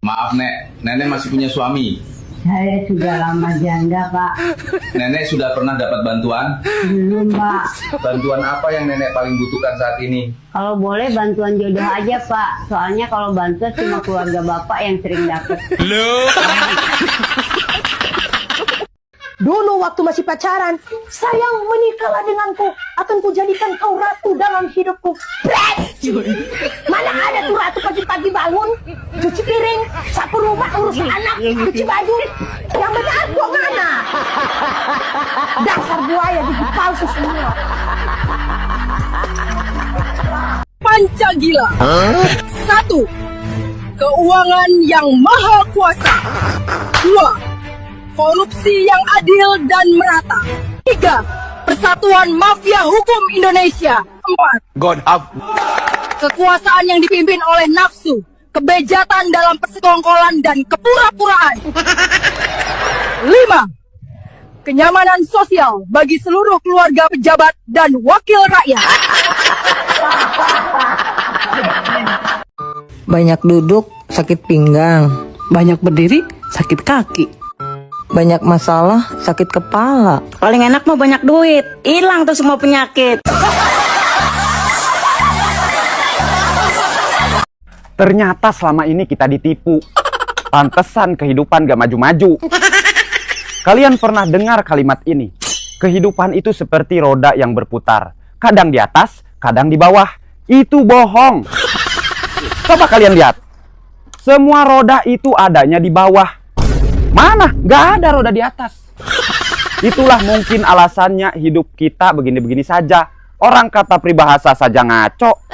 Maaf Nek, Nenek masih punya suami. Saya sudah lama janda, Pak. Nenek sudah pernah dapat bantuan? Belum, Pak. Bantuan apa yang Nenek paling butuhkan saat ini? Kalau boleh bantuan jodoh aja, Pak. Soalnya kalau bantuan cuma keluarga Bapak yang sering dapat. Dulu waktu masih pacaran, sayang menikahlah denganku, akan kujadikan kau ratu dalam hidupku. Mana ada tuh ratu pagi-pagi bangun, cuci piring, sapu rumah, urus anak, cuci baju. Yang benar kok mana? Dasar buaya gigi palsu semua. Pancagila. 1. Keuangan yang maha kuasa. 2. Korupsi yang adil dan merata. 3. Persatuan Mafia Hukum Indonesia. 4. God up. Kekuasaan yang dipimpin oleh nafsu, kebejatan dalam persekongkolan dan kepura-puraan. 5. Kenyamanan sosial bagi seluruh keluarga pejabat dan wakil rakyat. Banyak duduk, sakit pinggang. Banyak berdiri, sakit kaki. Banyak masalah, sakit kepala. Paling enak mah banyak duit, hilang tuh semua penyakit. Ternyata selama ini kita ditipu. Pantesan kehidupan gak maju-maju. Kalian pernah dengar kalimat ini? Kehidupan itu seperti roda yang berputar. Kadang di atas, kadang di bawah. Itu bohong. Coba kalian lihat. Semua roda itu adanya di bawah. Mana? Gak ada roda di atas. Itulah mungkin alasannya hidup kita begini-begini saja. Orang kata peribahasa saja ngaco.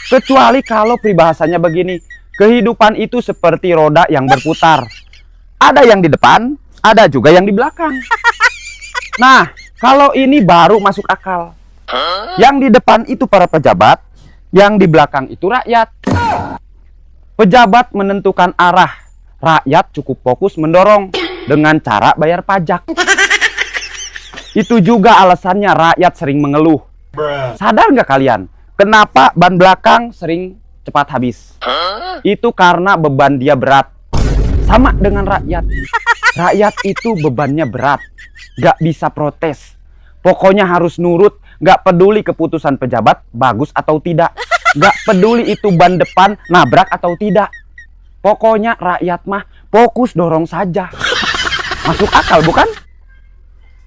Kecuali kalau peribahasanya begini. Kehidupan itu seperti roda yang berputar. Ada yang di depan, ada juga yang di belakang. Nah, kalau ini baru masuk akal. Yang di depan itu para pejabat, yang di belakang itu rakyat. Pejabat menentukan arah. Rakyat cukup fokus mendorong dengan cara bayar pajak. Itu juga alasannya rakyat sering mengeluh. Sadar nggak kalian? Kenapa ban belakang sering cepat habis? Itu karena beban dia berat. Sama dengan rakyat. Rakyat itu bebannya berat. Nggak bisa protes. Pokoknya harus nurut. Nggak peduli keputusan pejabat bagus atau tidak. Nggak peduli itu ban depan nabrak atau tidak. Pokoknya rakyat mah fokus dorong saja. Masuk akal bukan?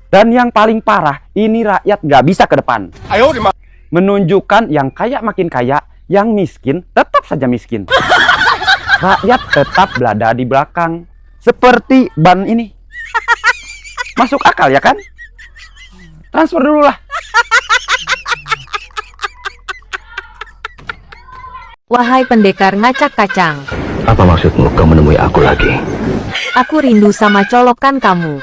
Dan yang paling parah, ini rakyat gak bisa ke depan. Menunjukkan yang kaya makin kaya, yang miskin tetap saja miskin. Rakyat tetap berada di belakang. Seperti ban ini. Masuk akal ya kan? Transfer dulu lah. Wahai pendekar ngacak kacang. Apa maksudmu kau menemui aku lagi? Aku rindu sama colokan kamu.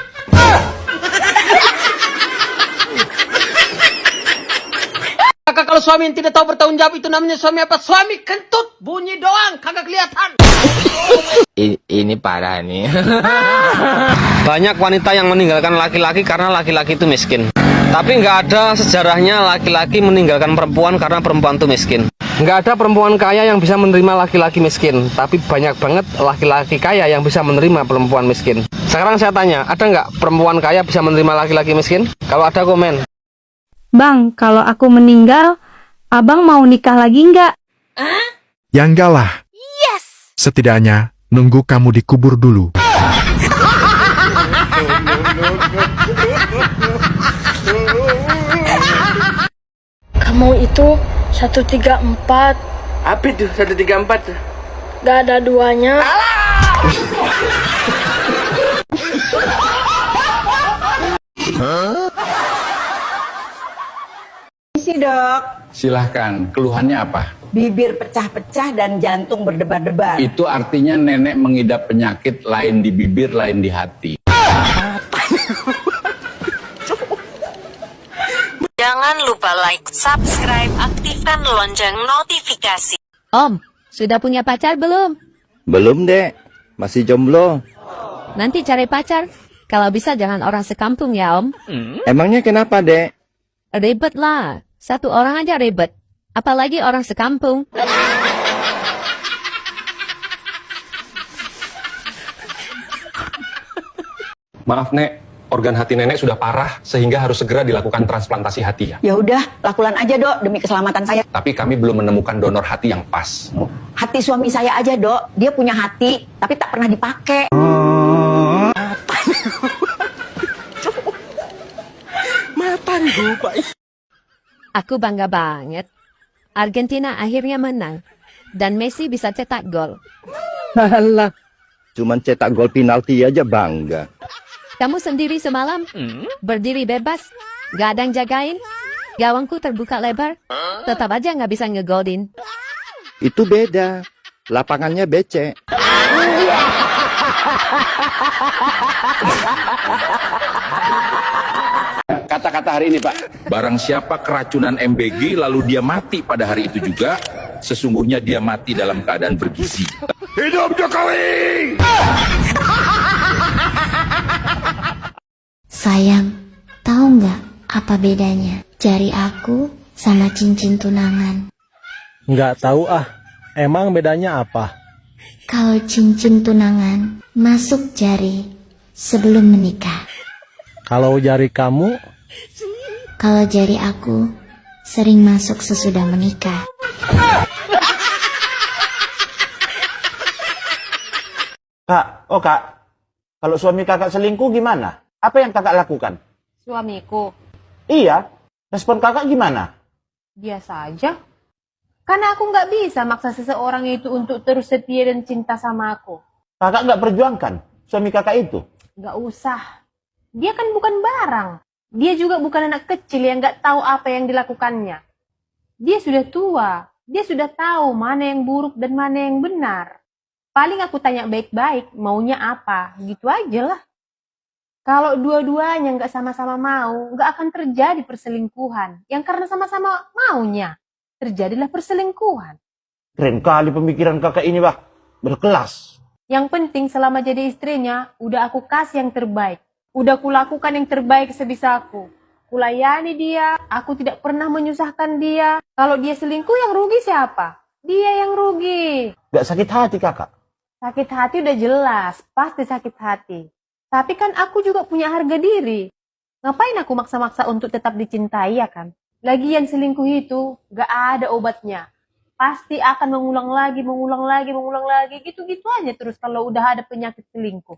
Kakak kalau suami yang tidak tahu bertanggung jawab itu namanya suami apa? Suami kentut, bunyi doang, kagak kelihatan. Ini parah nih. Banyak wanita yang meninggalkan laki-laki karena laki-laki itu miskin. Tapi nggak ada sejarahnya laki-laki meninggalkan perempuan karena perempuan itu miskin. Nggak ada perempuan kaya yang bisa menerima laki-laki miskin. Tapi banyak banget laki-laki kaya yang bisa menerima perempuan miskin. Sekarang saya tanya, ada nggak perempuan kaya bisa menerima laki-laki miskin? Kalau ada komen. Bang, kalau aku meninggal, abang mau nikah lagi nggak? Ya enggak lah. Yes! Setidaknya, nunggu kamu dikubur dulu. Kamu itu 134. Apa itu 134? Gak ada duanya. Isi dok. Silahkan, keluhannya apa? Bibir pecah-pecah dan jantung berdebar-debar. Itu artinya nenek mengidap penyakit lain di bibir, lain di hati. Jangan lupa like, subscribe, aktifkan lonceng notifikasi. Om, sudah punya pacar belum? Belum, Dek. Masih jomblo. Nanti cari pacar. Kalau bisa jangan orang sekampung ya, Om. Emangnya kenapa, Dek? Ribet lah. Satu orang aja ribet. Apalagi orang sekampung. Maaf Nek, organ hati nenek sudah parah sehingga harus segera dilakukan transplantasi hati ya. Ya udah, lakukan aja dok demi keselamatan saya. Tapi kami belum menemukan donor hati yang pas. Hati suami saya aja dok, dia punya hati tapi tak pernah dipakai. Mapan gue, Pak. Aku bangga banget. Argentina akhirnya menang. Dan Messi bisa cetak gol. Alah. Cuman cetak gol penalti aja bangga. Kamu sendiri semalam berdiri bebas. Gak ada yang jagain. Gawangku terbuka lebar. Tetap aja gak bisa ngegolin. Itu beda. Lapangannya becek. Kata-kata hari ini Pak, barang siapa keracunan MBG lalu dia mati pada hari itu juga, sesungguhnya dia mati dalam keadaan bergizi. Hidup Jokowi! Sayang, tahu nggak apa bedanya jari aku sama cincin tunangan? Nggak tahu ah, emang bedanya apa? Kalau cincin tunangan masuk jari sebelum menikah. Kalau jari kamu? Kalau jari aku sering masuk sesudah menikah. Kak, kalau suami kakak selingkuh gimana? Apa yang kakak lakukan? Suamiku, Iya, respon kakak gimana? biasa aja. Karena aku nggak bisa maksa seseorang itu untuk terus setia dan cinta sama aku. Kakak nggak perjuangkan suami kakak itu? Nggak usah. Dia kan bukan barang. Dia juga bukan anak kecil yang nggak tahu apa yang dilakukannya. Dia sudah tua. Dia sudah tahu mana yang buruk dan mana yang benar. Paling aku tanya baik-baik, maunya apa? Gitu aja lah. Kalau dua-duanya nggak sama-sama mau, nggak akan terjadi perselingkuhan. Yang karena sama-sama maunya, terjadilah perselingkuhan. Keren kali pemikiran kakak ini, bah. Berkelas. Yang penting selama jadi istrinya, udah aku kasih yang terbaik. Udah kulakukan yang terbaik sebisaku. Kulayani dia, aku tidak pernah menyusahkan dia. Kalau dia selingkuh yang rugi siapa? Dia yang rugi. Gak sakit hati kakak? Sakit hati udah jelas, pasti sakit hati. Tapi kan aku juga punya harga diri. Ngapain aku maksa-maksa untuk tetap dicintai ya kan? Lagian selingkuh itu gak ada obatnya. Pasti akan mengulang lagi, gitu-gitu aja terus kalau udah ada penyakit selingkuh.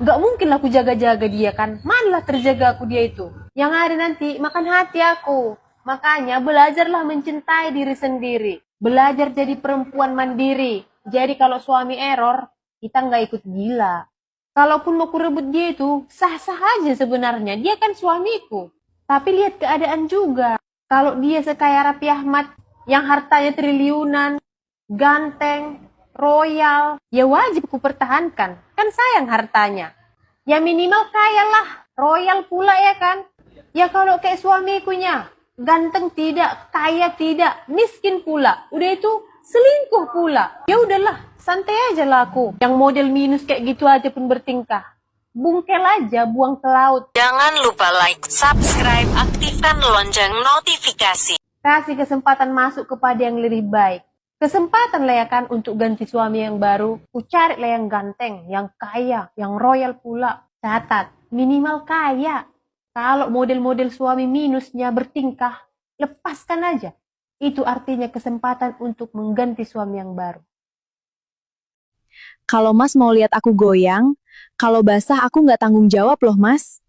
Gak mungkin lah aku jaga-jaga dia kan. Manalah terjaga aku dia itu. Yang ada nanti makan hati aku. Makanya belajarlah mencintai diri sendiri. Belajar jadi perempuan mandiri. Jadi kalau suami error, kita gak ikut gila. Kalaupun mau kurebut dia itu, sah-sah aja sebenarnya. Dia kan suamiku. Tapi lihat keadaan juga. Kalau dia sekaya Raffi Ahmad, yang hartanya triliunan, ganteng, royal, ya wajib ku pertahankan. Kan sayang hartanya. Ya minimal kaya lah, royal pula ya kan. Ya kalau kayak suamikunya, ganteng tidak, kaya tidak, miskin pula. Udah itu selingkuh pula. Ya udahlah, santai aja lah aku. Yang model minus kayak gitu aja pun bertingkah. Bungkel aja, buang ke laut. Jangan lupa like, subscribe, aktifkan lonceng notifikasi. Kasih kesempatan masuk kepada yang lebih baik. Kesempatan lah ya kan untuk ganti suami yang baru. Ku cari lah yang ganteng, yang kaya, yang royal pula. Catat, minimal kaya. Kalau model-model suami minusnya bertingkah, lepaskan aja. Itu artinya kesempatan untuk mengganti suami yang baru. Kalau Mas mau lihat aku goyang, kalau basah aku nggak tanggung jawab loh Mas.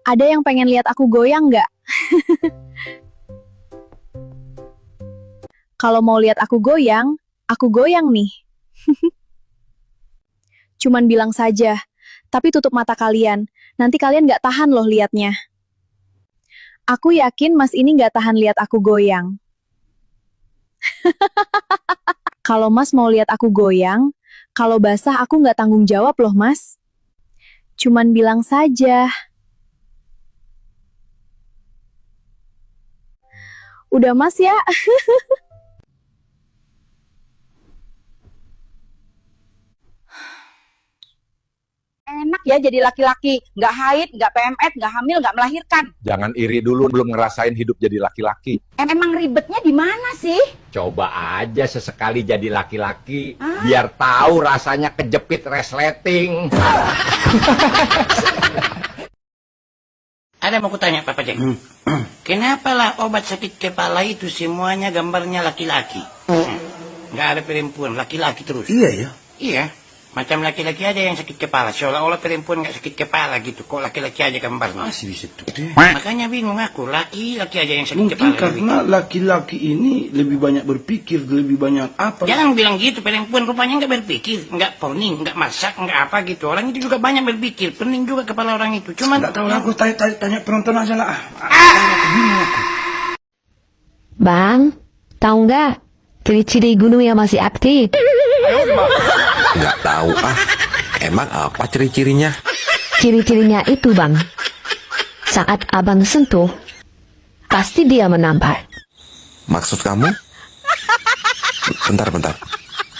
Ada yang pengen lihat aku goyang nggak? Kalau mau lihat aku goyang nih. Cuman bilang saja, tapi tutup mata kalian. Nanti kalian nggak tahan loh liatnya. Aku yakin Mas ini nggak tahan lihat aku goyang. Kalau Mas mau lihat aku goyang, kalau basah aku nggak tanggung jawab loh Mas. Cuman bilang saja. Udah Mas ya. Enak ya jadi laki-laki, nggak haid, nggak PMS, nggak hamil, nggak melahirkan. Jangan iri dulu belum ngerasain hidup jadi laki-laki. Emang ribetnya di mana sih? Coba aja sesekali jadi laki-laki, biar tahu rasanya kejepit resleting. Ada mau kutanya Papa Jack. Kenapa lah obat sakit kepala itu semuanya gambarnya laki-laki? Nggak ada perempuan, laki-laki terus. Iya ya. Iya, macam laki-laki aja yang sakit kepala. Seolah-olah perempuan nggak sakit kepala gitu. Kok laki-laki aja gambarnya? Masih bisa tuh. Makanya bingung aku, laki-laki aja yang sakit kepala. Mungkin karena laki-laki ini lebih banyak berpikir, lebih banyak apa. Jangan bilang gitu, perempuan rupanya nggak berpikir. Nggak pening, nggak masak, nggak apa gitu. Orang itu juga banyak berpikir, pening juga kepala orang itu. Cuman nggak tahu lah, aku tanya penonton aja lah. Bang, tahu nggak ciri-ciri gunung yang masih aktif? Nggak tahu ah. Emang apa ciri-cirinya? Ciri-cirinya itu bang, saat abang sentuh, pasti dia menampar. Maksud kamu? Bentar.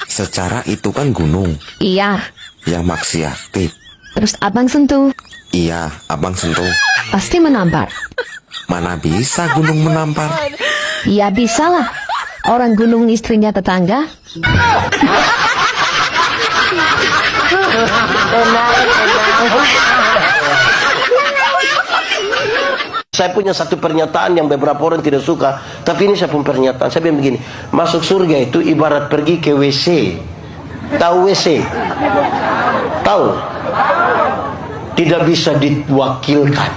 Secara itu kan gunung. Iya. Yang masih aktif. Terus abang sentuh. Iya, abang sentuh. Pasti menampar. Mana bisa gunung menampar? Ya bisa lah. Orang gunung istrinya tetangga. saya punya satu pernyataan yang beberapa orang tidak suka, tapi ini saya punya pernyataan. Saya bilang begini, masuk surga itu ibarat pergi ke WC. Tahu WC? Tahu? Tidak bisa diwakilkan.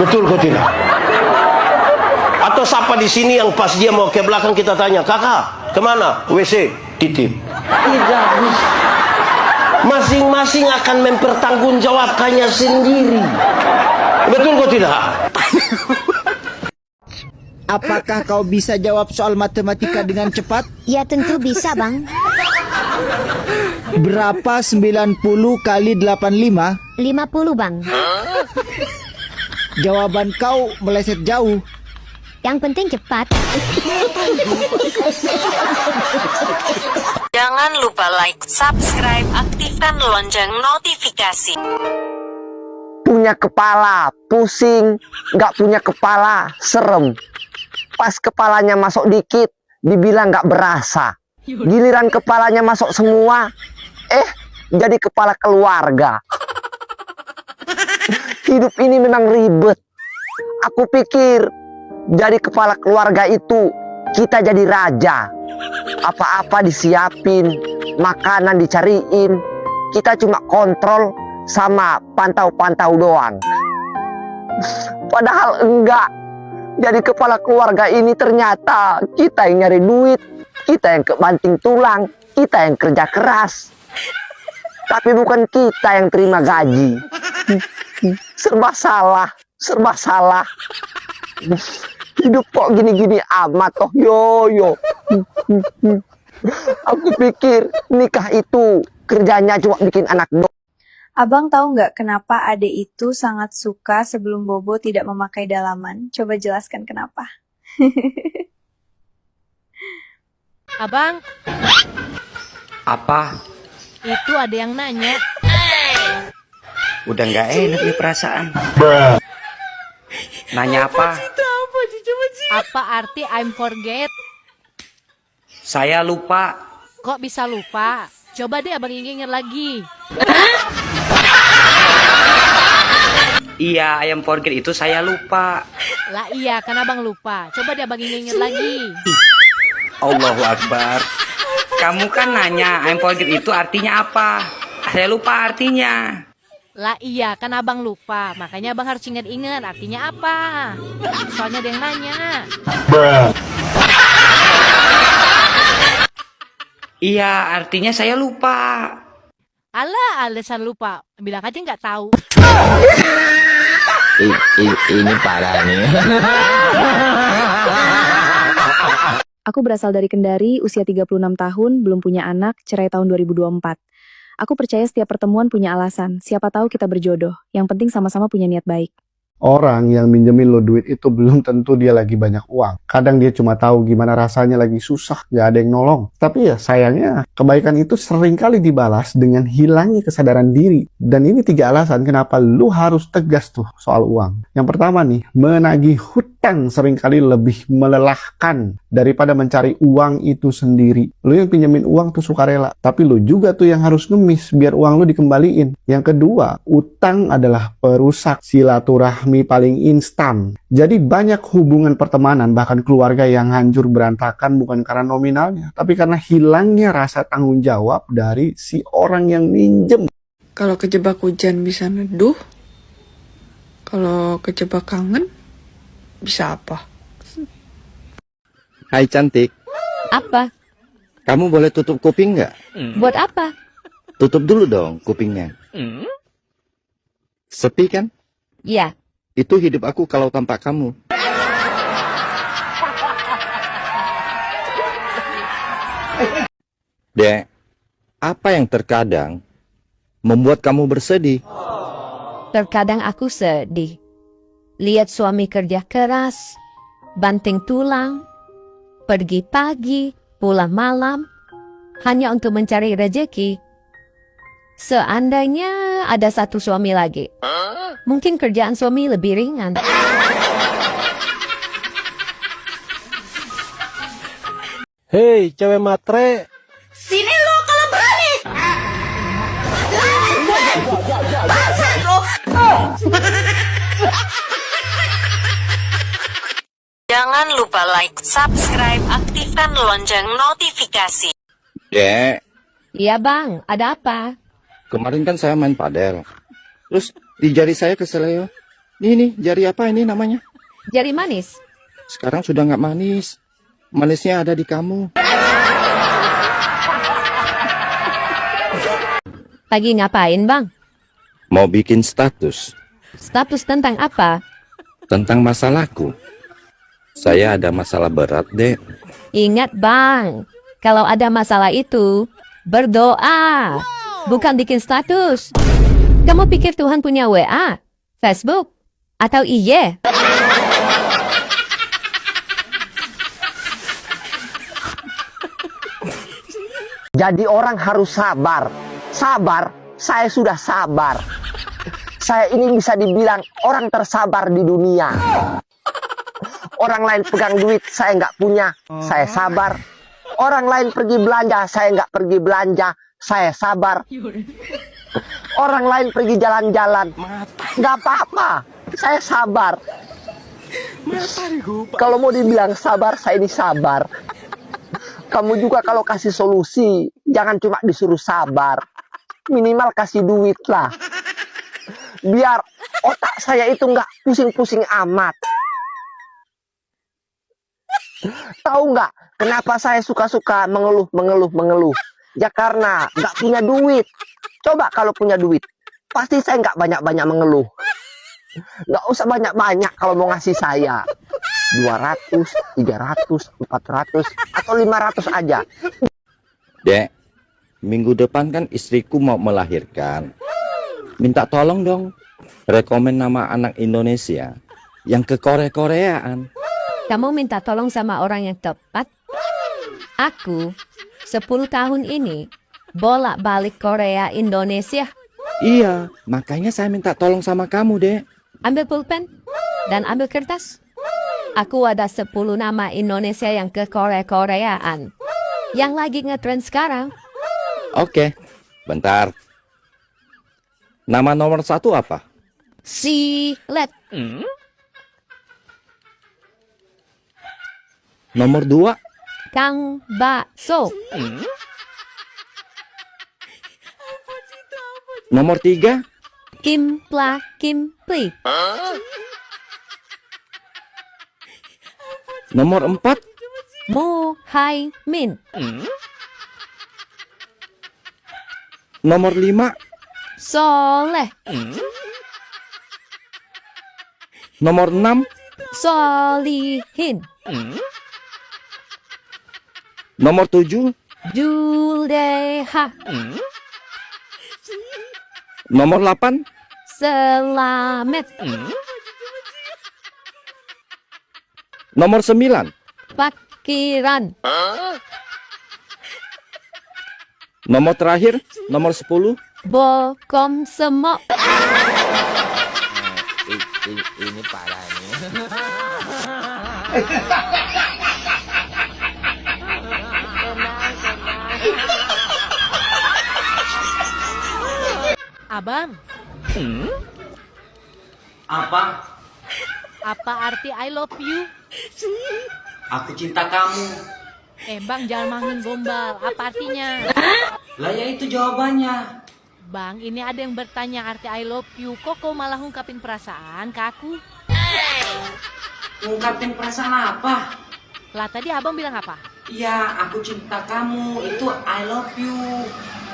Betul kok tidak? Atau siapa di sini yang pas dia mau ke belakang kita tanya, kakak kemana? WC, titip. Tidak bisa. Masing-masing akan mempertanggungjawabkannya sendiri. Betul kok tidak? Apakah kau bisa jawab soal matematika dengan cepat? Ya tentu bisa bang. Berapa 90 kali 85? 50 bang. Jawaban kau meleset jauh. Yang penting cepat. Jangan lupa like, subscribe, aktifkan lonceng notifikasi. Punya kepala, pusing. Nggak punya kepala, serem. Pas kepalanya masuk dikit, dibilang nggak berasa. Giliran kepalanya masuk semua, jadi kepala keluarga. Hidup ini memang ribet. Aku pikir jadi kepala keluarga itu kita jadi raja. Apa-apa disiapin, makanan dicariin. Kita cuma kontrol sama pantau-pantau doang. Padahal enggak. Jadi kepala keluarga ini ternyata kita yang nyari duit, kita yang kebanting tulang, kita yang kerja keras. Tapi bukan kita yang terima gaji. Serba salah, serba salah. Hidup kok gini-gini amat toh, yo. Aku pikir nikah itu kerjanya cuma bikin anak Abang tahu nggak kenapa adek itu sangat suka sebelum bobo tidak memakai dalaman? Coba jelaskan kenapa. Abang, Apa? itu ada yang nanya. Udah nggak enak nih perasaan. Nanya apa? Apa arti I'm forget? Saya lupa. Kok bisa lupa? Coba deh abang ingat lagi. Iya, ayam forget itu saya lupa. Lah iya, kan abang lupa. Coba deh abang ingat lagi. Allahu Akbar. Kamu kan nanya ayam forget itu artinya apa? Saya lupa artinya. Lah iya, kan abang lupa. Makanya abang harus ingat-ingat artinya apa. Soalnya ada yang nanya. Iya, artinya saya lupa. Alah, alasan lupa. Bilang aja nggak tahu. Ini parah nih. Aku berasal dari Kendari, usia 36 tahun, belum punya anak, cerai tahun 2024. Aku percaya setiap pertemuan punya alasan, siapa tahu kita berjodoh. Yang penting sama-sama punya niat baik. Orang yang minjemin lo duit itu belum tentu dia lagi banyak uang. Kadang dia cuma tahu gimana rasanya lagi susah, gak ada yang nolong. Tapi ya sayangnya, kebaikan itu seringkali dibalas dengan hilangnya kesadaran diri. Dan ini 3 alasan kenapa lo harus tegas tuh soal uang. Yang pertama nih, menagih hutang seringkali lebih melelahkan daripada mencari uang itu sendiri. Lo yang pinjemin uang tuh sukarela, tapi lo juga tuh yang harus ngemis biar uang lo dikembaliin. Yang kedua, utang adalah perusak silaturahmi paling instan. Jadi banyak hubungan pertemanan bahkan keluarga yang hancur berantakan bukan karena nominalnya, tapi karena hilangnya rasa tanggung jawab dari si orang yang minjem. Kalau kejebak hujan bisa neduh, kalau kejebak kangen bisa apa? Hai cantik, Apa? kamu boleh tutup kuping nggak? Buat apa? Tutup dulu dong kupingnya. Sepi kan? Ya. Itu hidup aku kalau tanpa kamu. Dek, apa yang terkadang membuat kamu bersedih? Terkadang aku sedih. Lihat suami kerja keras, banting tulang, pergi pagi, pulang malam, hanya untuk mencari rezeki. Seandainya ada satu suami lagi, mungkin kerjaan suami lebih ringan. Hei, cewek matre. Sini lo kalau berani. Bangsat lo. Jangan lupa like, subscribe, aktifkan lonceng notifikasi. Dek, Iya bang, ada apa? kemarin kan saya main padel. Terus di jari saya keseleo. Ini jari apa ini namanya? Jari manis? Sekarang sudah nggak manis. Manisnya ada di kamu. Lagi ngapain bang? Mau bikin status Status tentang apa? tentang masalahku. Saya ada masalah berat, Dek. Ingat bang, kalau ada masalah itu, berdoa. Bukan bikin status. Kamu pikir Tuhan punya WA, Facebook, atau IG? Jadi orang harus sabar. Sabar, saya sudah sabar. Saya ini bisa dibilang orang tersabar di dunia. Orang lain pegang duit, saya nggak punya, saya sabar. Orang lain pergi belanja, saya nggak pergi belanja, saya sabar. Orang lain pergi jalan-jalan, nggak apa-apa, saya sabar. Kalau mau dibilang sabar, saya ini sabar. Kamu juga kalau kasih solusi, jangan cuma disuruh sabar. Minimal kasih duit lah. Biar otak saya itu nggak pusing-pusing amat. Tahu nggak kenapa saya suka-suka mengeluh? Ya karena nggak punya duit. Coba kalau punya duit, pasti saya nggak banyak-banyak mengeluh. Nggak usah banyak-banyak kalau mau ngasih saya. 200, 300, 400, atau 500 aja. Dek, minggu depan kan istriku mau melahirkan. Minta tolong dong, rekomen nama anak Indonesia yang ke Korea-Koreaan. Kamu minta tolong sama orang yang tepat? Aku 10 tahun ini bolak-balik Korea Indonesia. Iya, makanya saya minta tolong sama kamu, Dek. Ambil pulpen dan ambil kertas. Aku ada 10 nama Indonesia yang ke Korea-Koreaan. Yang lagi ngetrend sekarang. Oke, bentar. Nama nomor 1 apa? Silet. Nomor 2? Kang Bakso. Nomor 3? Kimpla Kimpli. Nomor 4? Muhaimin. Nomor 5? Soleh. Nomor 6? Solihin. Nomor 7? Juleha. Nomor 8? Selamet. Nomor 9. Parkiran. Nomor terakhir, nomor 10. Bokom semok. Ini parah nih. Abang, Apa? apa arti I love you? Aku cinta kamu. Bang, jangan mangin gombal. Apa artinya? Lah ya itu jawabannya. Bang, ini ada yang bertanya arti I love you. Kok kau malah ungkapin perasaan ke aku? Ungkapin perasaan apa? Lah tadi abang bilang apa? Ya, aku cinta kamu. Itu I love you.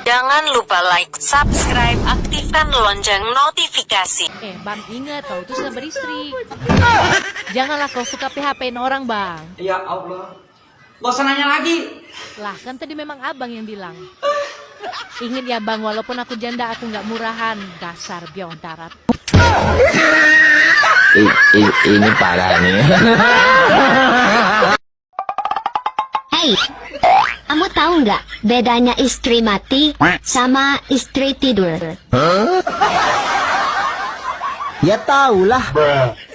Jangan lupa like, subscribe, aktifkan lonceng notifikasi. Bang, ingat kau itu sudah beristri. Janganlah kau suka PHP-in orang, Bang. Ya Allah. Gak usah nanya lagi. Lah, kan tadi memang abang yang bilang. Ingat ya, Bang, walaupun aku janda, aku nggak murahan. Dasar biontarat. Ini parah nih. Hey, kamu tahu nggak bedanya istri mati sama istri tidur? Ya tahulah.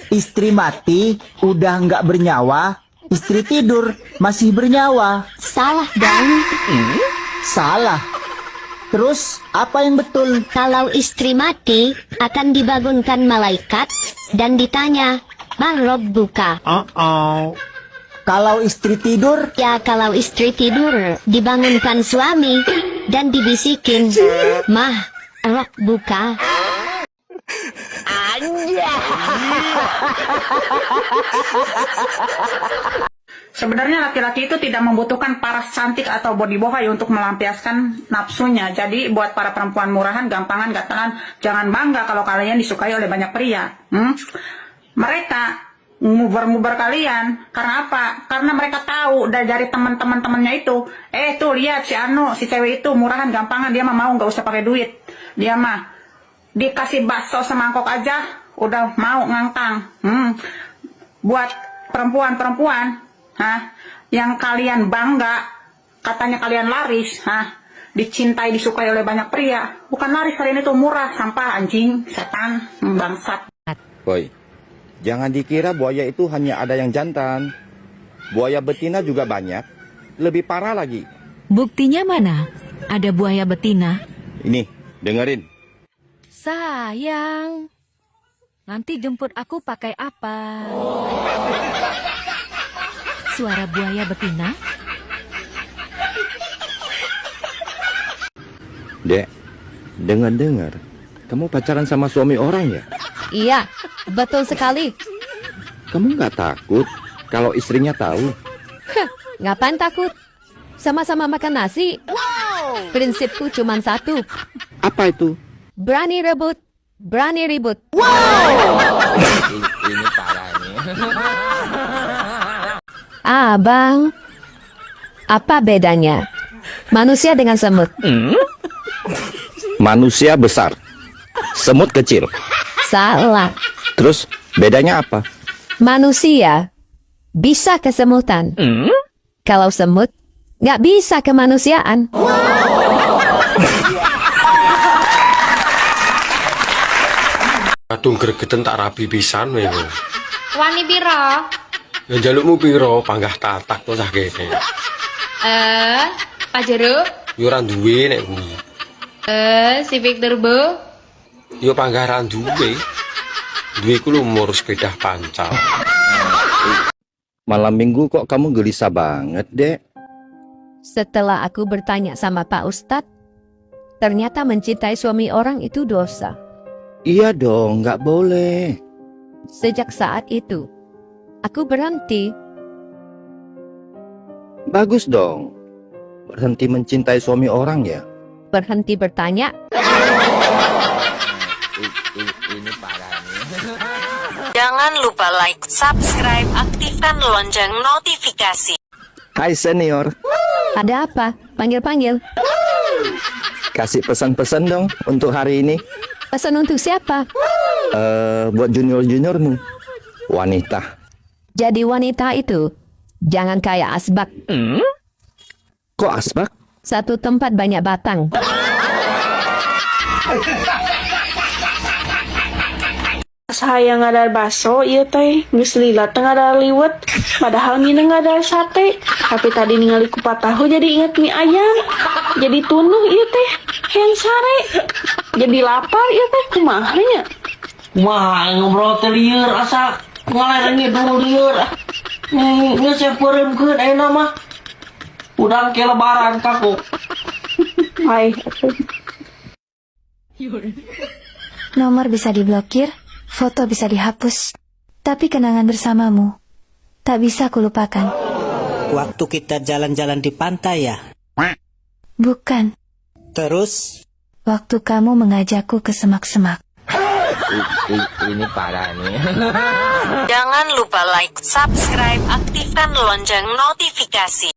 Istri mati udah nggak bernyawa, istri tidur masih bernyawa. Salah dong. Salah. Terus apa yang betul? Kalau istri mati akan dibangunkan malaikat dan ditanya, "Man rabbuka?" Kalau istri tidur? Ya kalau istri tidur dibangunkan suami dan dibisikin, "Mah, rabbuka." Sebenarnya laki-laki itu tidak membutuhkan paras cantik atau body bohai untuk melampiaskan nafsunya. Jadi buat para perempuan murahan, gampangan, gatalan, jangan bangga kalau kalian disukai oleh banyak pria. Mereka ngubar-ngubar kalian. Karena apa? Karena mereka tahu dari teman-temannya itu. Tuh lihat si Anu, si cewek itu murahan, gampangan, dia mah mau nggak usah pakai duit. Dia mah dikasih bakso semangkok aja udah mau ngangkang. Buat perempuan-perempuan yang kalian bangga, katanya kalian laris, dicintai, disukai oleh banyak pria. Bukan laris, kalian itu murah, sampah, anjing, setan, bangsat. Boy, jangan dikira buaya itu hanya ada yang jantan. Buaya betina juga banyak. Lebih parah lagi. Buktinya mana? Ada buaya betina. Ini, dengerin. Sayang, nanti jemput aku pakai apa? Suara buaya betina? Dek, dengar-dengar, kamu pacaran sama suami orang ya? Iya, betul sekali. Kamu nggak takut kalau istrinya tahu? Ngapain takut? Sama-sama makan nasi. Prinsipku cuma satu. Apa itu? Berani rebut, berani ribut. Ini parah nih. Abang, apa bedanya manusia dengan semut? Manusia besar, semut kecil. Salah. Terus bedanya apa? Manusia bisa kesemutan. Kalau semut nggak bisa kemanusiaan. Atung gregeten tak rapi pisan we. Wani piro? Ya jalukmu piro panggah tatak to cah kene. Pak Jero? Yo ora duwe nek kuwi. Si Victor Bo? Yo panggah ra duwe. Duwe ku lumur sepeda pancal. Malam minggu kok kamu gelisah banget, Dek? Setelah aku bertanya sama Pak Ustadz, ternyata mencintai suami orang itu dosa. Iya dong, nggak boleh. Sejak saat itu, aku berhenti. Bagus dong. Berhenti mencintai suami orang ya? Berhenti bertanya. Ini parah nih. Jangan lupa like, subscribe, aktifkan lonceng notifikasi. Hai senior. Ada apa? Panggil-panggil. Kasih pesan-pesan dong untuk hari ini. Pesan untuk siapa? Buat junior-juniormu. Wanita. Jadi wanita itu jangan kayak asbak. Kok asbak? Satu tempat banyak batang. Saya ngadar baso, iya teh. Geus lila teh ngadar liwet. Padahal ngina ngadar sate. Tapi tadi ningali kupat tahu jadi inget mie ayam. Jadi tunuh iya teh. Yang sare. Jadi lapar iya teh. Kumaha nya? Wah, ngobrol teh lieur asa ngalerengnya dulu lieur. Nih saya pereumkeun ayeuna mah. Udang ke lebaran kaku. Hai. Nomor bisa diblokir, foto bisa dihapus, tapi kenangan bersamamu tak bisa kulupakan. Waktu kita jalan-jalan di pantai ya? Bukan. Terus? Waktu kamu mengajakku ke semak-semak. Ini parah nih. Jangan lupa like, subscribe, aktifkan lonceng notifikasi.